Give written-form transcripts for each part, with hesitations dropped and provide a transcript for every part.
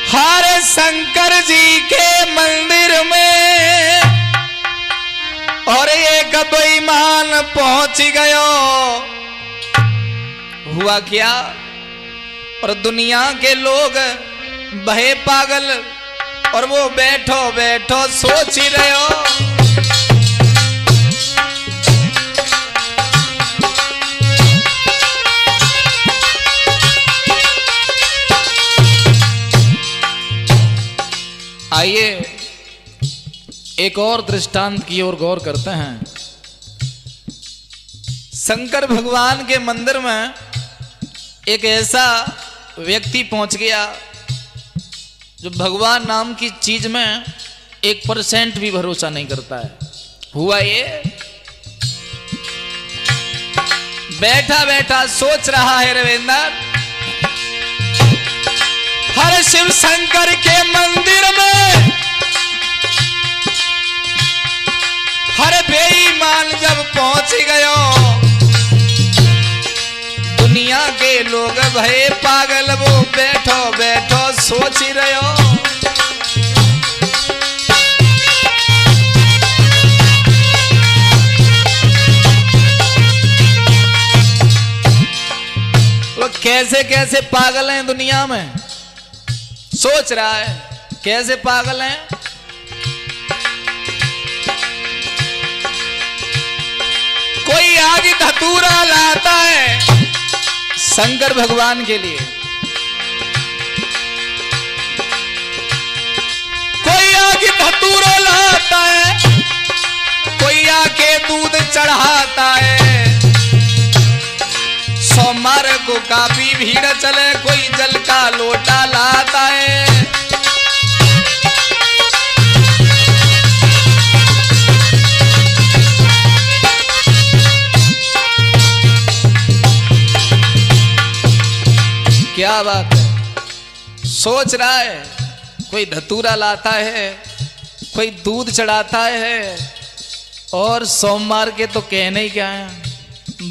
हरे शंकर जी के मंदिर में और एक बेईमान पहुंच गयो। हुआ क्या? और दुनिया के लोग बहे पागल और वो बैठो बैठो सोच ही रहे हो। आइए एक और दृष्टांत की ओर गौर करते हैं। शंकर भगवान के मंदिर में एक ऐसा व्यक्ति पहुंच गया जो भगवान नाम की चीज में 1% भी भरोसा नहीं करता है। हुआ ये, बैठा बैठा सोच रहा है रविंद्र, हर शिव शंकर के मंदिर में हर बेईमान जब पहुंच गयो, दुनिया के लोग भय पागल, वो बैठो बैठो सोच ही रहे हो। वो कैसे कैसे पागल हैं दुनिया में, सोच रहा है कैसे पागल हैं। कोई आगे धतूरा लाता है शंकर भगवान के लिए, कोई आगे धतूरा लाता है, कोई आके दूध चढ़ाता है। सोमवार को काफी भीड़ चले, कोई जल का लोटा लाता है। क्या बात है, सोच रहा है कोई धतूरा लाता है, कोई दूध चढ़ाता है, और सोमवार के तो कहने ही क्या है,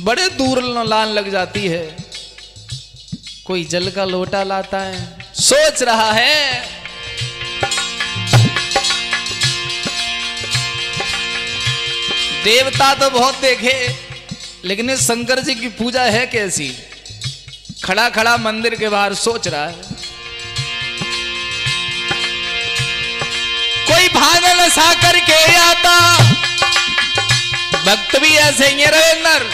बड़े दूर लान लग जाती है। कोई जल का लोटा लाता है, सोच रहा है। देवता तो बहुत देखे, लेकिन इस शंकर जी की पूजा है कैसी। खड़ा खड़ा मंदिर के बाहर सोच रहा है। कोई भागल सा करके आता, भक्त भी ऐसे ही रहे नर।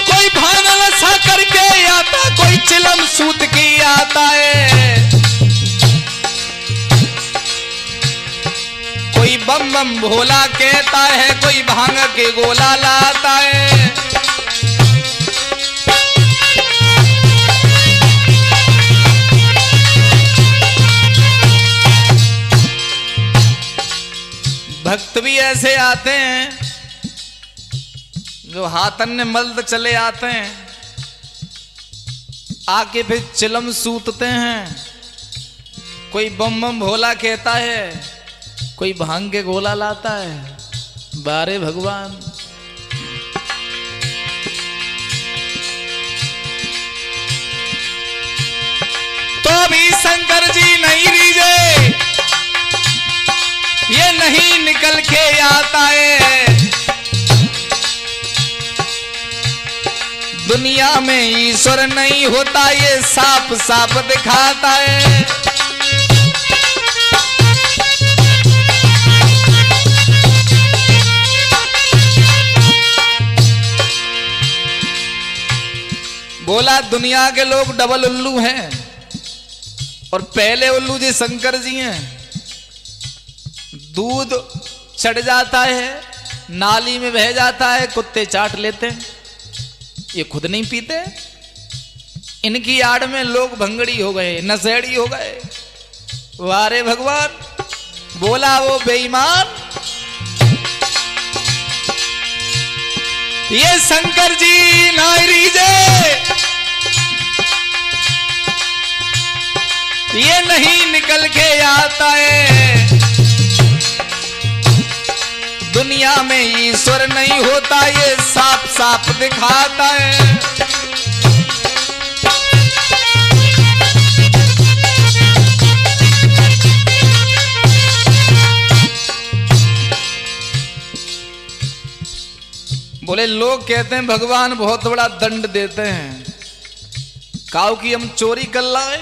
कोई भागल सा करके आता, कोई चिलम सूत की आता है, कोई बम बम भोला कहता है, कोई भांग के गोला लाता है। भक्त भी ऐसे आते हैं जो हाथन ने मल्द चले आते हैं, आके फिर चिलम सूतते हैं। कोई बम बम भोला कहता है, कोई भांग के गोला लाता है। बारे भगवान, तो भी शंकर जी नहीं रीझे, ये नहीं निकल के आता है। दुनिया में ईश्वर नहीं होता, ये साफ साफ दिखाता है। बोला दुनिया के लोग डबल उल्लू हैं और पहले उल्लू जी शंकर जी हैं। दूध चढ़ जाता है, नाली में बह जाता है, कुत्ते चाट लेते हैं, ये खुद नहीं पीते। इनकी आड़ में लोग भंगड़ी हो गए, नशेड़ी हो गए। वारे भगवान, बोला वो बेईमान, ये शंकर जी नायरी जे, ये नहीं निकल के आता है। दुनिया में ईश्वर नहीं होता, ये साफ साफ दिखाता है। बोले लोग कहते हैं भगवान बहुत बड़ा दंड देते हैं, काऊ की हम चोरी कर लाए,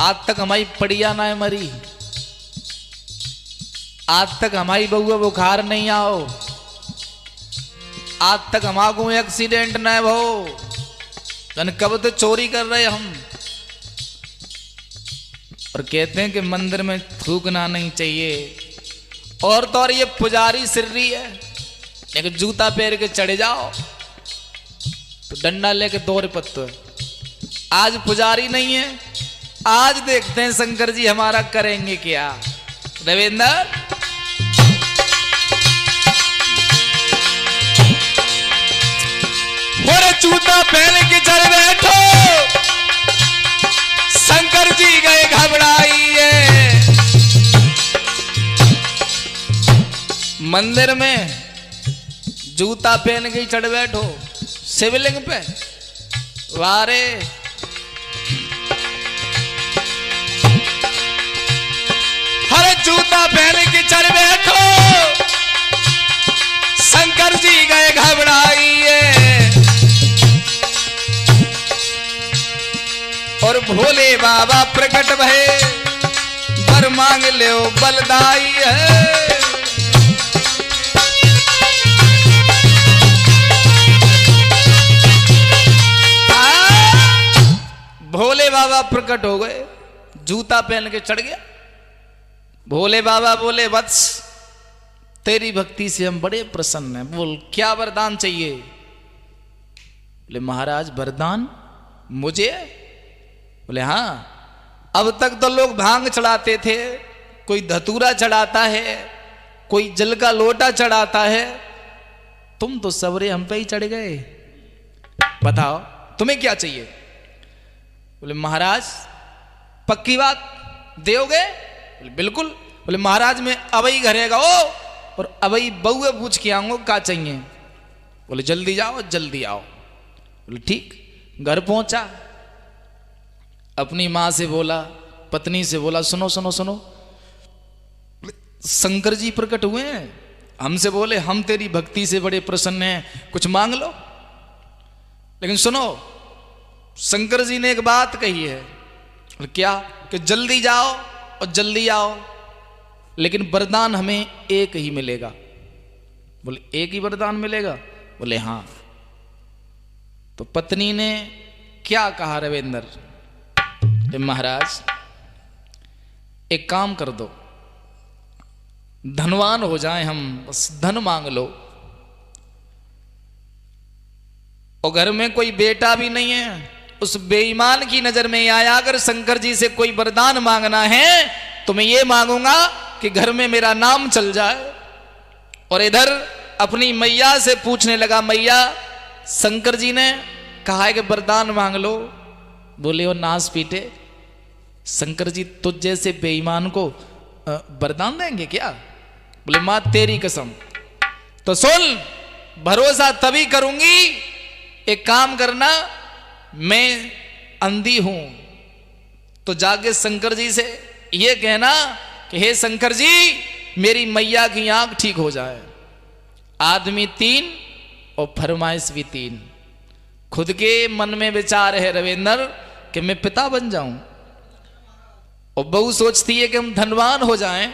आज तक हमारी पड़िया ना है मरी, आज तक हमारी बउआ बुखार नहीं आओ, आज तक हमारे एक्सीडेंट न हो, कब तो चोरी कर रहे हम। और कहते हैं कि मंदिर में थूकना नहीं चाहिए, और तो और ये पुजारी सिर्री है, लेकिन जूता पैर के चढ़े जाओ तो डंडा लेके दौड़ पत्तो है। आज पुजारी नहीं है, आज देखते हैं शंकर जी हमारा करेंगे क्या। देवेंद्र और जूता पहन के चढ़ बैठो, शंकर जी गए घबराइए। मंदिर में जूता पहन के चढ़ बैठो शिवलिंग पे, वारे हर जूता पहन के चढ़ बैठो, शंकर जी गए घबराइए। और भोले बाबा प्रकट भये, वर मांग ले बलदाई है। भोले बाबा प्रकट हो गए, जूता पहन के चढ़ गया। भोले बाबा बोले वत्स तेरी भक्ति से हम बड़े प्रसन्न हैं, बोल क्या वरदान चाहिए। बोले महाराज वरदान मुझे। बोले हाँ, अब तक तो लोग भांग चढ़ाते थे, कोई धतूरा चढ़ाता है, कोई जल का लोटा चढ़ाता है, तुम तो सवरे हम पे ही चढ़ गए, बताओ तुम्हें क्या चाहिए। बोले महाराज पक्की बात दोगे। बोले बिल्कुल। बोले महाराज मैं अबई घरेगा ओ, और अबई बउए पूछ के आऊंगा क्या चाहिए। बोले जल्दी जाओ जल्दी आओ। बोले ठीक। घर पहुंचा, अपनी माँ से बोला, पत्नी से बोला सुनो सुनो सुनो, शंकर जी प्रकट हुए हैं, हमसे बोले हम तेरी भक्ति से बड़े प्रसन्न हैं, कुछ मांग लो। लेकिन सुनो शंकर जी ने एक बात कही है। क्या? कि जल्दी जाओ और जल्दी आओ, लेकिन वरदान हमें एक ही मिलेगा। बोले एक ही वरदान मिलेगा। बोले हाँ। तो पत्नी ने क्या कहा रविंदर, महाराज एक काम कर दो, धनवान हो जाए हम, बस धन मांग लो। और घर में कोई बेटा भी नहीं है, उस बेईमान की नजर में आया अगर शंकर जी से कोई वरदान मांगना है तो मैं ये मांगूंगा कि घर में मेरा नाम चल जाए। और इधर अपनी मैया से पूछने लगा, मैया शंकर जी ने कहा है कि वरदान मांग लो। बोले वो नास पीटे, शंकर जी तुझ जैसे बेईमान को वरदान देंगे क्या। बोले मां तेरी कसम। तो सुन, भरोसा तभी करूंगी, एक काम करना, मैं अंधी हूं तो जाके शंकर जी से ये कहना कि हे शंकर जी मेरी मैया की आंख ठीक हो जाए। आदमी 3 और फरमाइश भी 3। खुद के मन में विचार है रविंदर कि मैं पिता बन जाऊं, और बहू सोचती है कि हम धनवान हो जाएं,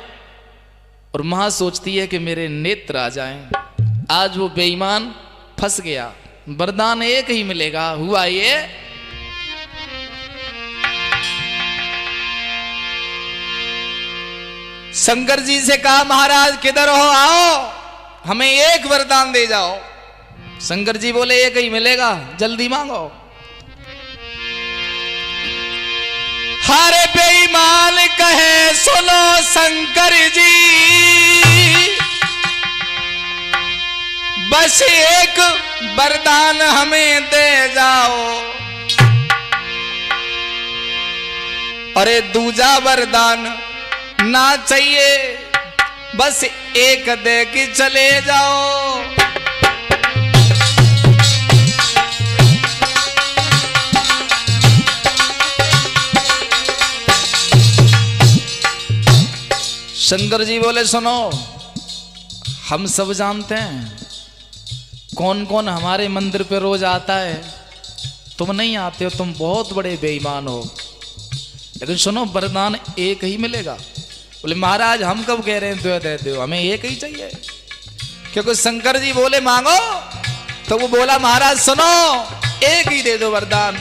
और मां सोचती है कि मेरे नेत्र आ जाएं। आज वो बेईमान फंस गया, वरदान एक ही मिलेगा। हुआ ये शंकर जी से कहा महाराज किधर हो, आओ हमें एक वरदान दे जाओ। शंकर जी बोले एक ही मिलेगा, जल्दी मांगो। हारे बेईमान कहे सुनो शंकर जी, बस एक वरदान हमें दे जाओ। अरे दूजा वरदान ना चाहिए, बस एक दे के चले जाओ। शंकर जी बोले सुनो, हम सब जानते हैं कौन कौन हमारे मंदिर पे रोज आता है? तुम नहीं आते हो, तुम बहुत बड़े बेईमान हो। लेकिन सुनो, वरदान एक ही मिलेगा। बोले महाराज हम कब कह रहे हैं दो दे दो, हमें एक ही चाहिए। क्योंकि शंकर जी बोले मांगो, तो वो बोला महाराज सुनो, एक ही दे दो वरदान।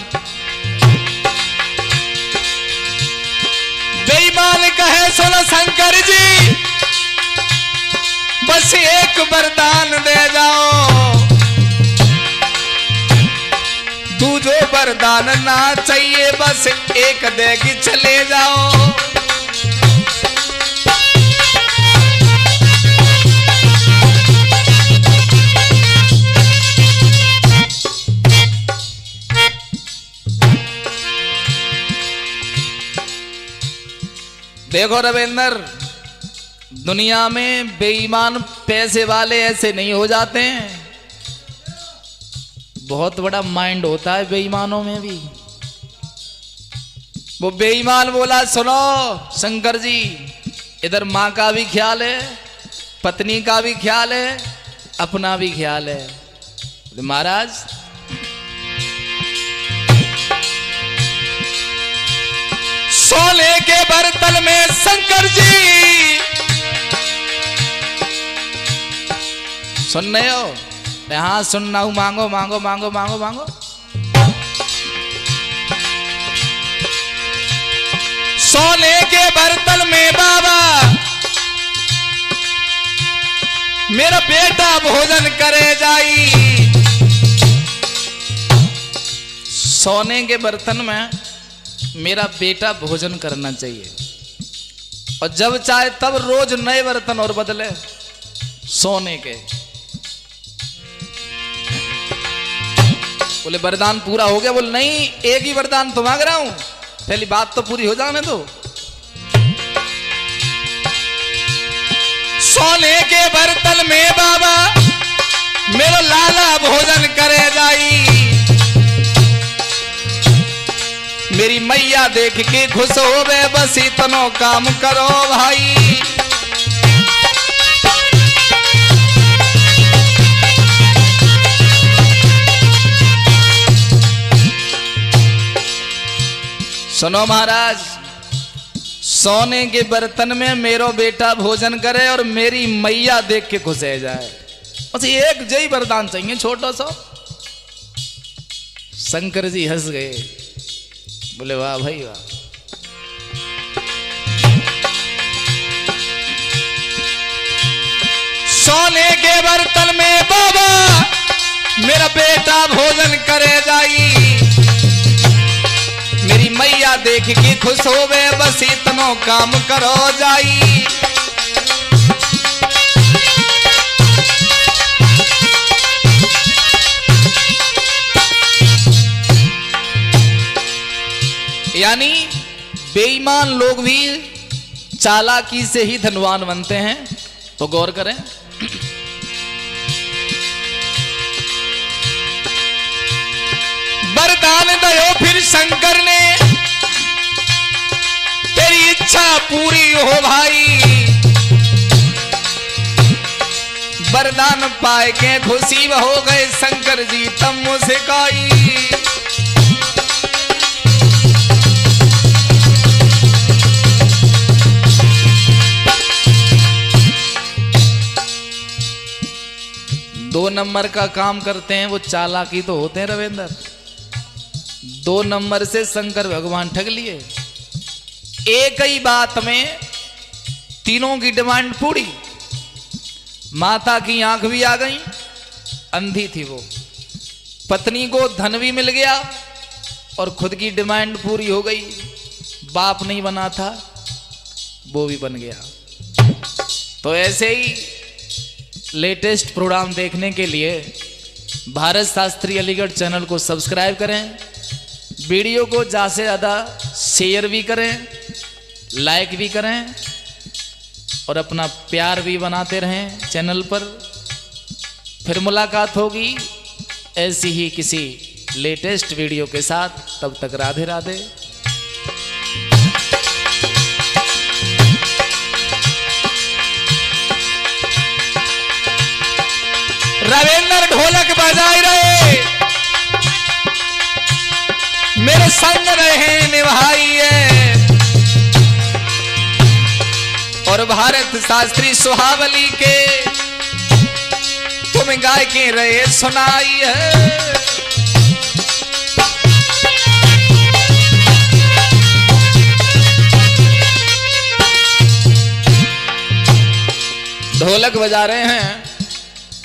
बेईमान कहे सुनो शंकर जी, बस एक वरदान दे जाओ, तू जो वरदान ना चाहिए बस एक दे के चले जाओ। देखो रविंदर, दुनिया में बेईमान पैसे वाले ऐसे नहीं हो जाते हैं, बहुत बड़ा माइंड होता है बेईमानों में भी। वो बेईमान बोला सुनो शंकर जी, इधर माँ का भी ख्याल है, पत्नी का भी ख्याल है, अपना भी ख्याल है। महाराज सोने के बर्तन में शंकर जी सुन रहे हो? हाँ सुनना हूं, मांगो मांगो मांगो मांगो मांगो। सोने के बर्तन में बाबा मेरा बेटा भोजन करे जाई। सोने के बर्तन में मेरा बेटा भोजन करना चाहिए, और जब चाहे तब रोज नए बर्तन और बदले सोने के। बोले वरदान पूरा हो गया? बोले नहीं, एक ही वरदान तो मांग रहा हूं, पहली बात तो पूरी हो जाने दो। सोने के बर्तन में बाबा मेरा लाला भोजन करे जाई। मेरी मैया देख के खुश हो गए, बस इतनो काम करो भाई। सुनो महाराज, सोने के बर्तन में मेरो बेटा भोजन करे और मेरी मैया देख के खुश हो जाए, बस एक जय वरदान चाहिए छोटा सा। शंकर जी हंस गए, बोले वाह भाई वाह। सोने के बर्तन में बाबा मेरा बेटा भोजन करे जाई। मेरी मैया देख के खुश हो गए, बस इतनो काम करो जाई। यानी बेईमान लोग भी चालाकी से ही धनवान बनते हैं। तो गौर करें, वरदान दयो फिर शंकर ने, तेरी इच्छा पूरी हो भाई। वरदान पाए के खुशी हो गए शंकर जी तब मुस्काई। दो नंबर का काम करते हैं वो चालाकी तो होते हैं रविंदर। 2 नंबर से शंकर भगवान ठग लिए। एक ही बात में तीनों की डिमांड पूरी। माता की आंख भी आ गई, अंधी थी वो। पत्नी को धन भी मिल गया और खुद की डिमांड पूरी हो गई। बाप नहीं बना था, वो भी बन गया। तो ऐसे ही लेटेस्ट प्रोग्राम देखने के लिए भारत शास्त्री अलीगढ़ चैनल को सब्सक्राइब करें। वीडियो को ज़्यादा से ज़्यादा शेयर भी करें, लाइक भी करें और अपना प्यार भी बनाते रहें चैनल पर। फिर मुलाकात होगी ऐसी ही किसी लेटेस्ट वीडियो के साथ। तब तक राधे राधे। रविंद्र ढोलक भारत शास्त्री सुहावली के तुम गाय के रहे सुनाई है। ढोलक बजा रहे हैं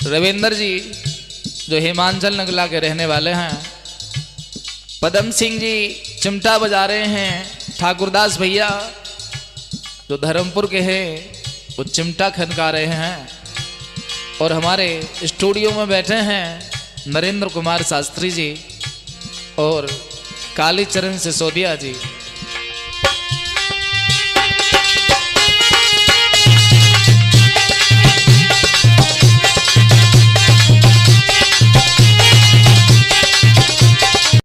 रविंद्र जी जो हिमांचल नगला के रहने वाले हैं। पदम सिंह जी चिमटा बजा रहे हैं। ठाकुरदास भैया जो धर्मपुर के हैं वो चिमटा खनका रहे हैं। और हमारे स्टूडियो में बैठे हैं नरेंद्र कुमार शास्त्री जी और कालीचरण सिसोदिया जी।